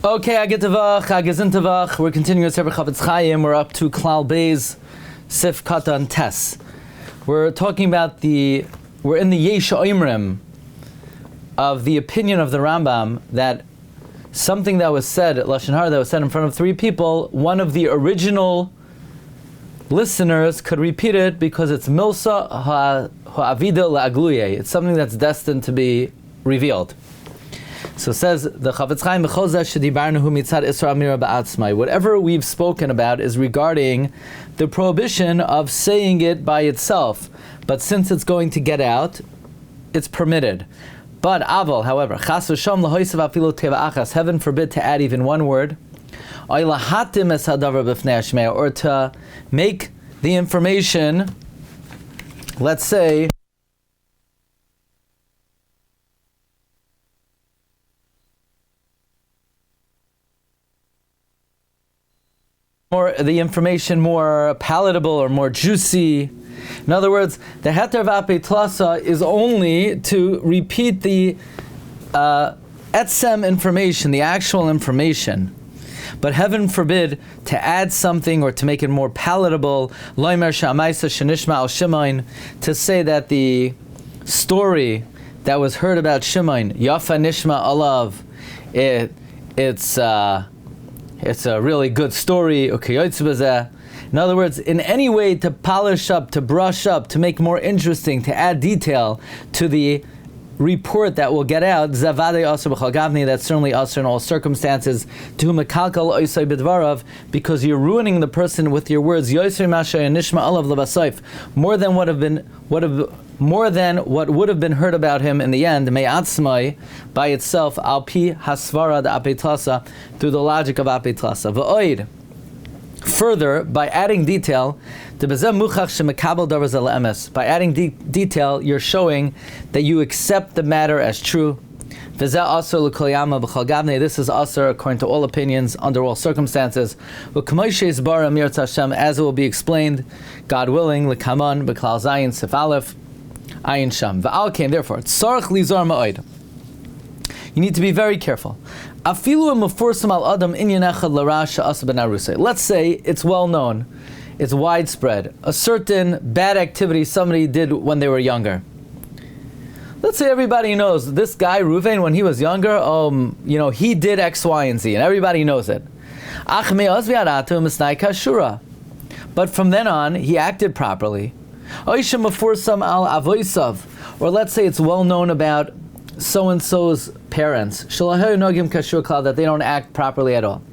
Okay, we're continuing with Chofetz Chaim. We're up to Klal Beis, Sif Katan Tes. We're talking about we're in the Yesh Oimrim of the opinion of the Rambam that something that was said at Lashon Harah, that was said in front of three people, one of the original listeners could repeat it because it's Milsa Ha'avida La'agluye. It's something that's destined to be revealed. So says the Chofetz Chaim, whatever we've spoken about is regarding the prohibition of saying it by itself. But since it's going to get out, it's permitted. But aval, however, heaven forbid to add even one word, or to make the information, let's say, the information more palatable or more juicy. In other words, the heter of Apei Tlasa is only to repeat the etsem information, the actual information. But heaven forbid to add something or to make it more palatable, to say that the story that was heard about Shimon, Yafa Nishma Alav, it's a really good story. In other words, in any way to polish up, to brush up, to make more interesting, to add detail to the report that will get out, that's certainly usher in all circumstances, because you're ruining the person with your words, more than what would have been heard about him in the end, by itself, Alpi Hasvara the Apei Tlasa, through the logic of Apei Tlasa. Further, by adding detail, by adding detail, you're showing that you accept the matter as true. This is also according to all opinions, under all circumstances. As it will be explained, God willing, l'kaman b'klal zayin sif aleph ayin sham. V'al came, therefore, tzarich lizar ma'od. You need to be very careful. Let's say it's well known, it's widespread, a certain bad activity somebody did when they were younger. Let's say everybody knows this guy Reuven, when he was younger, he did X, Y, and Z, and everybody knows it. But from then on, he acted properly. Or let's say it's well known about so-and-so's parents, that they don't act properly at all.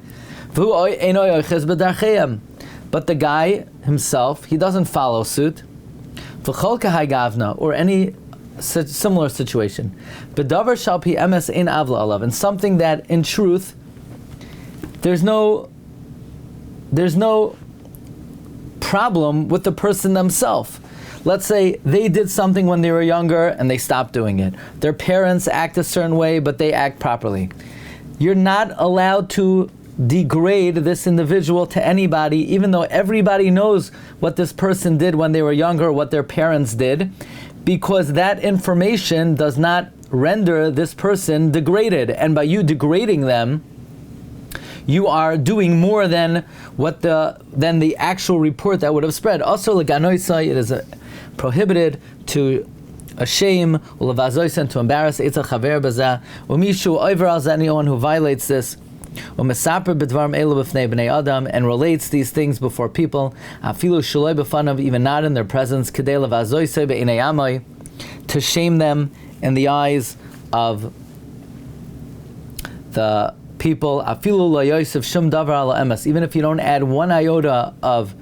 But the guy himself, he doesn't follow suit. Or any similar situation. And something that in truth, there's no problem with the person themselves. Let's say they did something when they were younger and they stopped doing it. Their parents act a certain way, but they act properly. You're not allowed to degrade this individual to anybody, even though everybody knows what this person did when they were younger, what their parents did, because that information does not render this person degraded. And by you degrading them, you are doing more than the actual report that would have spread. Also, it is prohibited to shame, and to embarrass anyone who violates this, and relates these things before people, even not in their presence, to shame them in the eyes of the people, even if you don't add one iota of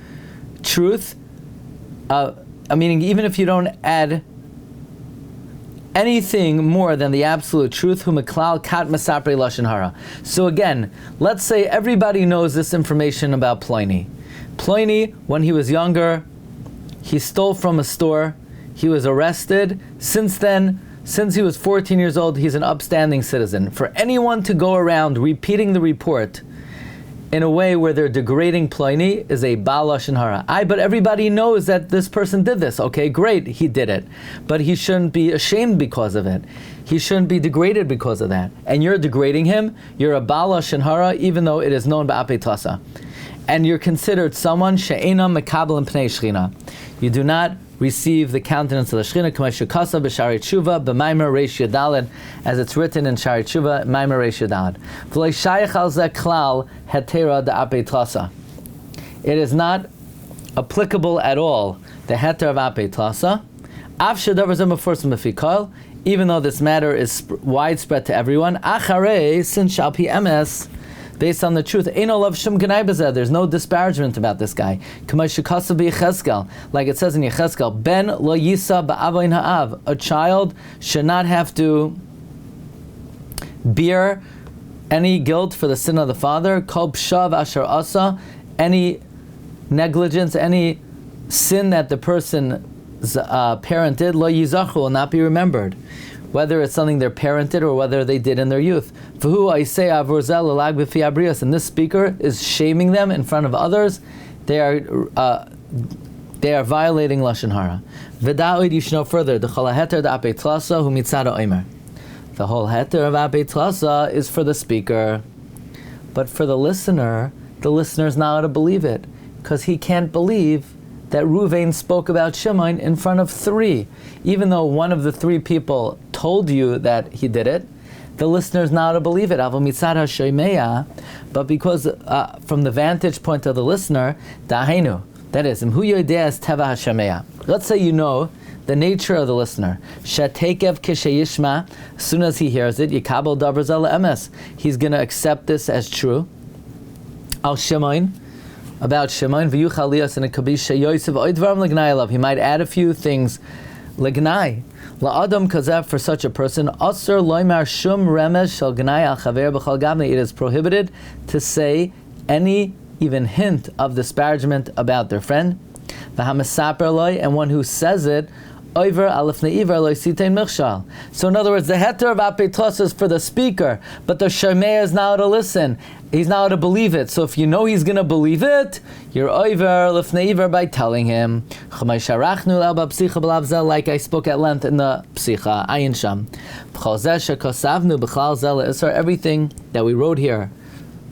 truth, meaning even if you don't add anything more than the absolute truth. So again, let's say everybody knows this information about Pliny. Pliny, when he was younger, he stole from a store, he was arrested. Since then, since he was 14 years old, he's an upstanding citizen. For anyone to go around repeating the report in a way where they're degrading Pliny is a Baal Lashon Hara. But everybody knows that this person did this. Okay, great, he did it. But he shouldn't be ashamed because of it. He shouldn't be degraded because of that. And you're degrading him, you're a Baal Lashon Hara, even though it is known by Apei Tlasa. And you're considered someone she'ena mekabel pnei shechina. You do not receive the countenance of the Shechina, k'may shekasa b'Sharei Tshuva b'Maimer Reish Yudaled, as it's written in Sharei Tshuva, Maimer Reish Yudaled. V'lo shayach al zeh klal hetera da'apei Tlasa. It is not applicable at all, the heter of Apei Tlasa. Av shedavar zeh meforsim lefi kol, even though this matter is widespread to everyone. Acharei, since shal pi emes, based on the truth, there's no disparagement about this guy. Like it says in Yechezkel, Ben lo yisa ba'avoin ha'av. A child should not have to bear any guilt for the sin of the father. Kol pshav asher asa, any negligence, any sin that the person's parent did, lo yizachu, will not be remembered, whether it's something their parent did or whether they did in their youth. And this speaker is shaming them in front of others. They are violating Lashon Hara. You should know further. The whole heter of Apei Tlasa is for the speaker. But for the listener is not allowed to believe it, because he can't believe that Ruvain spoke about Shimon in front of three. Even though one of the three people told you that he did it, the listener is not allowed to believe it. But because from the vantage point of the listener, that is, let's say you know the nature of the listener. As soon as he hears it, he's going to accept this as true. Al Shimon, about Shimon, v'yuchalias, and it could be sheyoysev oidvarim l'gnai alav. He might add a few things l'gnai. La'adam kazev, for such a person, asur loymar shum remez shel gnai al chaver b'chal gavne. It is prohibited to say any even hint of disparagement about their friend. V'hamasaper loy, and one who says it, oiver alifnei iver loy sitein michshal. So in other words, the heter of Apei Tlasa is for the speaker, but the shomei is not to listen. He's not to believe it. So if you know he's going to believe it, you're oiver lifnei iver by telling him. Like I spoke at length in the psicha, ayin sham. Everything that we wrote here,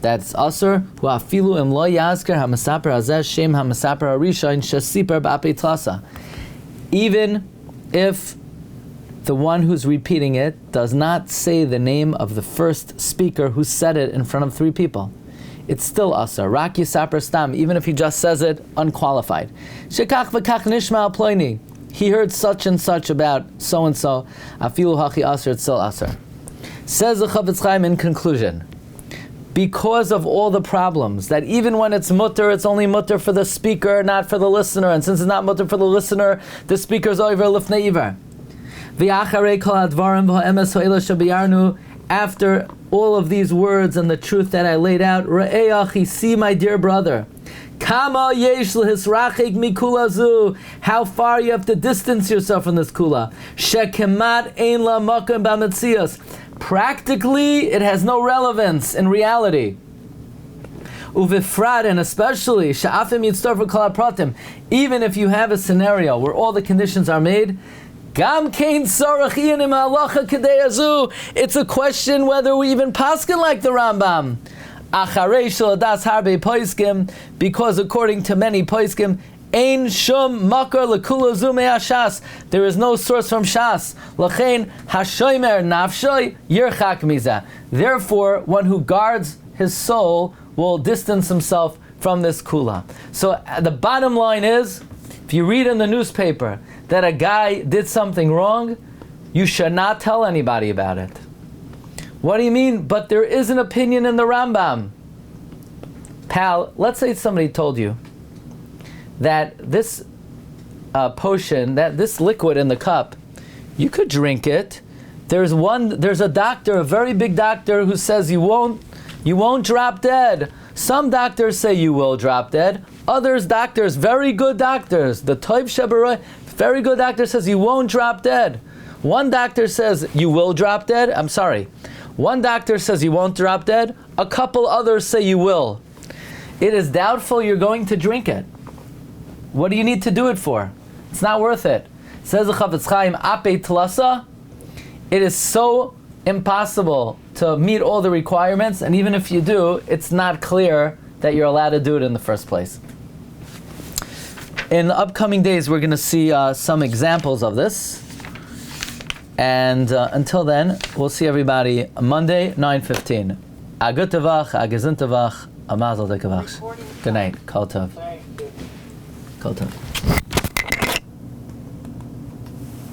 that's asur, hu afilu im lo yazker hamasaper hazeh shem hamasaper harishayin shesiper b'Apei Tlasa. Even if the one who's repeating it does not say the name of the first speaker who said it in front of three people, it's still asur. Rak yisaper stam, even if he just says it unqualified. Shekach v'kach nishma al ploini. He heard such and such about so and so. Afilu hachi asur, it's still asur. Says the Chofetz Chaim in conclusion, because of all the problems, that even when it's mutter, it's only mutter for the speaker, not for the listener. And since it's not mutter for the listener, the speaker's over lifnei iver. After all of these words and the truth that I laid out, see my dear brother, how far you have to distance yourself from this kula. Practically, it has no relevance in reality. Uvifrad, and especially, even if you have a scenario where all the conditions are made, it's a question whether we even paskin like the Rambam. Because according to many poiskim, Ein shum makar lekula zu me'ashas. There is no source from Shas. Lachein hashomer nafshoy yirchak miza. Therefore, one who guards his soul will distance himself from this kula. So the bottom line is, if you read in the newspaper that a guy did something wrong, you should not tell anybody about it. What do you mean? But there is an opinion in the Rambam. Pal, let's say somebody told you that this potion, that this liquid in the cup, you could drink it. There's a doctor, a very big doctor, who says you won't drop dead. Some doctors say you will drop dead. Others, doctors, very good doctors, the Toiv Shebaroi, very good doctor says you won't drop dead. One doctor says you will drop dead. One doctor says you won't drop dead. A couple others say you will. it is doubtful you're going to drink it. What do you need to do it for? It's not worth it. Says the Chofetz Chaim, Apei Tlasa, it is so impossible to meet all the requirements, and even if you do, it's not clear that you're allowed to do it in the first place. In the upcoming days, we're going to see some examples of this. And until then, we'll see everybody Monday, 9:15. A gut tavach, a gesund tavach, a mazel tov. Good night. Kol tov. Kol tov.